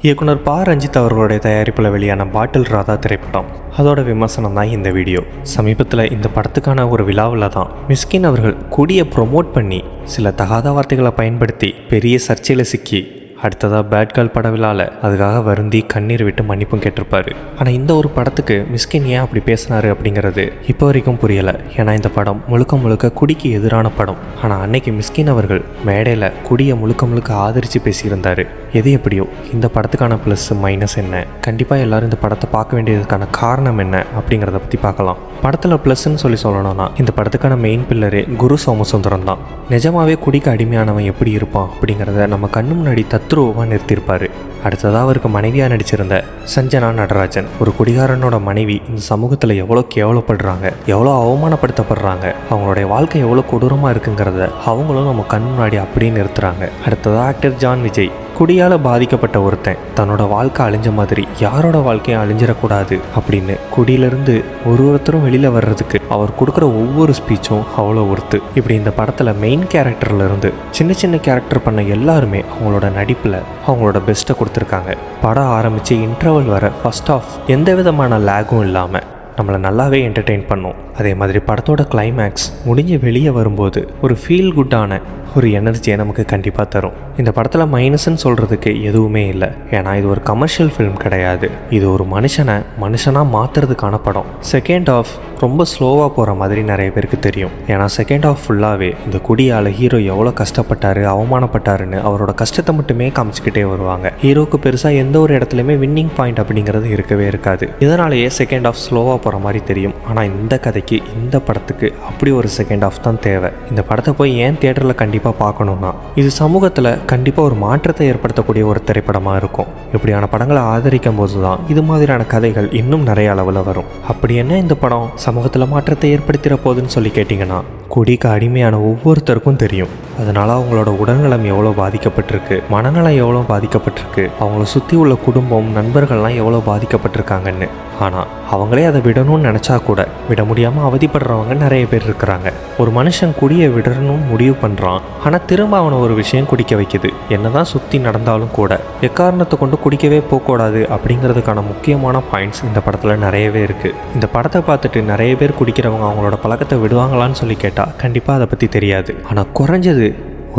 இயக்குனர் பா ரஞ்சித் அவர்களுடைய தயாரிப்பில் வெளியான பாட்டில் ராதா திரைப்படம், அதோட விமர்சனம் தான் இந்த வீடியோ. சமீபத்தில் இந்த படத்துக்கான ஒரு விழாவில் தான் மிஸ்கின் அவர்கள் குடியை ப்ரொமோட் பண்ணி சில தகாத வார்த்தைகளை பயன்படுத்தி பெரிய சர்ச்சையில் சிக்கி அடுத்ததாக பேட் கேர்ள் பட விழாவில் அதுக்காக வருந்தி கண்ணீர் விட்டு மன்னிப்பும் கேட்டிருப்பாரு. ஆனால் இந்த ஒரு படத்துக்கு மிஸ்கின் ஏன் அப்படி பேசினாரு அப்படிங்கிறது இப்போ வரைக்கும் புரியலை. ஏன்னா இந்த படம் முழுக்க முழுக்க குடிக்கு எதிரான படம். ஆனால் அன்னைக்கு மிஸ்கின் அவர்கள் மேடையில் குடியை முழுக்க ஆதரித்து பேசியிருந்தார். எது எப்படியோ இந்த படத்துக்கான ப்ளஸ் மைனஸ் என்ன, கண்டிப்பாக எல்லோரும் இந்த படத்தை பார்க்க வேண்டியதுக்கான காரணம் என்ன அப்படிங்கிறத பற்றி பார்க்கலாம். படத்தில் ப்ளஸ்ன்னு சொல்லணும்னா இந்த படத்துக்கான மெயின் பில்லரே குரு சோமசுந்தரம் தான். நிஜமாவே குடிக்கு அடிமையானவன் எப்படி இருப்பான் அப்படிங்கிறத நம்ம கண்ணு முன்னாடி தத்ரூபமாக நிறுத்தியிருப்பார். அடுத்ததாக அவருக்கு மனைவியாக நடிச்சிருந்த சஞ்சனா நடராஜன், ஒரு குடிகாரனோட மனைவி இந்த சமூகத்தில் எவ்வளோ கேவலப்படுறாங்க, எவ்வளோ அவமானப்படுத்தப்படுறாங்க, அவங்களுடைய வாழ்க்கை எவ்வளோ கொடூரமாக இருக்குங்கிறத அவங்களும் நம்ம கண் முன்னாடி அப்படியே நிறுத்துறாங்க. அடுத்ததாக ஆக்டர் ஜான் விஜய், குடியால் பாதிக்கப்பட்ட ஒருத்தன் தன்னோட வாழ்க்கை அழிஞ்ச மாதிரி யாரோட வாழ்க்கையும் அழிஞ்சிடக்கூடாது அப்படின்னு குடியிலிருந்து ஒருத்தரும் வெளியில் வர்றதுக்கு அவர் கொடுக்குற ஒவ்வொரு ஸ்பீச்சும் அவ்வளோ ஒர்த்து. இப்படி இந்த படத்தில் மெயின் கேரக்டர்லேருந்து சின்ன கேரக்டர் பண்ண எல்லாருமே அவங்களோட நடிப்பில் அவங்களோட பெஸ்ட்டை கொடுத்துருக்காங்க. படம் ஆரம்பித்து இன்டர்வல் வர ஃபர்ஸ்ட் ஆஃப் எந்த விதமான லேகும் இல்லாமல் நம்மளை நல்லாவே என்டர்டெயின் பண்ணும். அதே மாதிரி படத்தோட கிளைமேக்ஸ் முடிஞ்சு வெளியே வரும்போது ஒரு ஃபீல் குட்டான ஒரு எனர்ஜியை நமக்கு கண்டிப்பாக தரும். இந்த படத்தில் மைனஸ்ன்னு சொல்கிறதுக்கு எதுவுமே இல்லை. ஏன்னா இது ஒரு கமர்ஷியல் ஃபிலிம் கிடையாது. இது ஒரு மனுஷனாக மாற்றுறதுக்கான படம். செகண்ட் ஆஃப் ரொம்ப ஸ்லோவாக போகிற மாதிரி நிறைய பேருக்கு தெரியும். ஏன்னா செகண்ட் ஆஃப் ஃபுல்லாகவே இந்த குடியால் ஹீரோ எவ்வளோ கஷ்டப்பட்டார், அவமானப்பட்டாருன்னு அவரோட கஷ்டத்தை மட்டுமே காமிச்சிக்கிட்டே வருவாங்க. ஹீரோக்கு பெருசாக எந்த ஒரு இடத்துலையுமே வின்னிங் பாயிண்ட் அப்படிங்கிறது இருக்கவே இருக்காது. இதனாலேயே செகண்ட் ஆஃப் ஸ்லோவாக போகிற மாதிரி தெரியும். ஆனால் இந்த கதைக்கு, இந்த படத்துக்கு அப்படி ஒரு செகண்ட் ஆஃப் தான் தேவை. இந்த படத்தை போய் ஏன் தியேட்டரில் கண்டிப்பாக பார்க்கணும்னா இது சமூகத்தில் கண்டிப்பாக ஒரு மாற்றத்தை ஏற்படுத்தக்கூடிய ஒரு திரைப்படமாக இருக்கும். இப்படியான படங்களை ஆதரிக்கும் போது தான் இது மாதிரியான கதைகள் இன்னும் நிறைய அளவில் வரும். அப்படி என்ன இந்த படம் சமூகத்தில் மாற்றத்தை ஏற்படுத்திட போகுதுன்னு சொல்லி கேட்டிங்கன்னா, குடிக்கு அடிமையான ஒவ்வொருத்தருக்கும் தெரியும். அதனால் அவங்களோட உடல்நலம் எவ்வளோ பாதிக்கப்பட்டிருக்கு, மனநலம் எவ்வளோ பாதிக்கப்பட்டிருக்கு, அவங்கள சுற்றி உள்ள குடும்பம், நண்பர்கள்லாம் எவ்வளோ பாதிக்கப்பட்டிருக்காங்கன்னு. ஆனால் அவங்களே அதை விடணும்னு நினச்சா கூட விட முடியாமல் அவதிப்படுறவங்க நிறைய பேர் இருக்கிறாங்க. ஒரு மனுஷன் குடியை விடணும்னு முடிவு பண்ணுறான், ஆனால் திரும்ப அவனை ஒரு விஷயம் குடிக்க வைக்குது. என்னதான் சுற்றி நடந்தாலும் கூட எக்காரணத்தை கொண்டு குடிக்கவே போகக்கூடாது அப்படிங்கிறதுக்கான முக்கியமான பாயிண்ட்ஸ் இந்த படத்தில் நிறையவே இருக்குது. இந்த படத்தை பார்த்துட்டு நிறைய பேர் குடிக்கிறவங்க அவங்களோட பழக்கத்தை விடுவாங்களான்னு சொல்லி கேட்டால் கண்டிப்பாக அதை பற்றி தெரியாது. ஆனால் குறைஞ்சது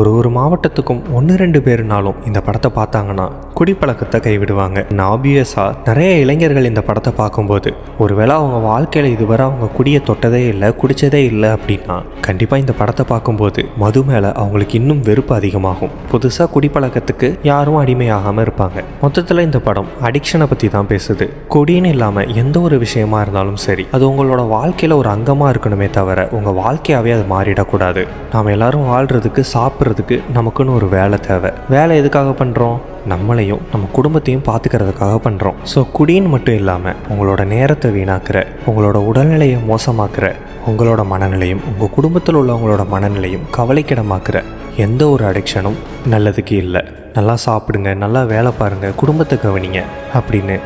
ஒரு மாவட்டத்துக்கும் 1-2 பேருனாலும் இந்த படத்தை பார்த்தாங்கன்னா குடிப்பழக்கத்தை கைவிடுவாங்க. ஆப்வியஸாக நிறைய இளைஞர்கள் இந்த படத்தை பார்க்கும்போது ஒருவேளை அவங்க வாழ்க்கையில் இதுவரை அவங்க குடியை தொட்டதே இல்லை, குடித்ததே இல்லை அப்படின்னா கண்டிப்பாக இந்த படத்தை பார்க்கும்போது மது மேலே அவங்களுக்கு இன்னும் வெறுப்பு அதிகமாகும். புதுசாக குடிப்பழக்கத்துக்கு யாரும் அடிமையாகாமல் இருப்பாங்க. மொத்தத்தில் இந்த படம் அடிக்ஷனை பற்றி தான் பேசுது. குடின்னு இல்லாமல் எந்த ஒரு விஷயமா இருந்தாலும் சரி, அது உங்களோட வாழ்க்கையில் ஒரு அங்கமாக இருக்கணுமே தவிர உங்கள் வாழ்க்கையாகவே அது மாறிடக்கூடாது. நாம் எல்லாரும் வாழ்கிறதுக்கு, சாப்பிட்றதுக்கு நமக்குன்னு ஒரு வேலை தேவை. வேலை எதுக்காக பண்ணுறோம்? நம்மளையும் நம்ம குடும்பத்தையும் பார்த்துக்கிறதுக்காக பண்ணுறோம். ஸோ குடின்னு மட்டும் இல்லாமல் உங்களோட நேரத்தை வீணாக்குற, உங்களோட உடல்நிலையை மோசமாக்குற, உங்களோட மனநிலையும் உங்கள் குடும்பத்தில் உள்ளவங்களோட மனநிலையும் கவலைக்கிடமாக்குற எந்த ஒரு அடிக்ஷனும் நல்லதுக்கு இல்லை. நல்லா சாப்பிடுங்க, நல்லா வேலை பாருங்கள், குடும்பத்தை கவனிங்க அப்படின்னு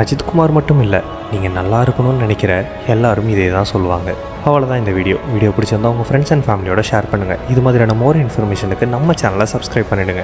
அஜித்குமார் மட்டும் இல்லை, நீங்கள் நல்லா இருக்கணும்னு நினைக்கிற எல்லாரும் இதே தான் சொல்லுவாங்க. அவ்வளோதான் இந்த வீடியோ பிடிச்சிருந்தா உங்கள் ஃப்ரெண்ட்ஸ் அண்ட் ஃபேமிலியோட ஷேர் பண்ணுங்கள். இது மாதிரியான மோர் இன்ஃபர்மேஷனுக்கு நம்ம சேனலை சப்ஸ்கிரைப் பண்ணிவிடுங்க.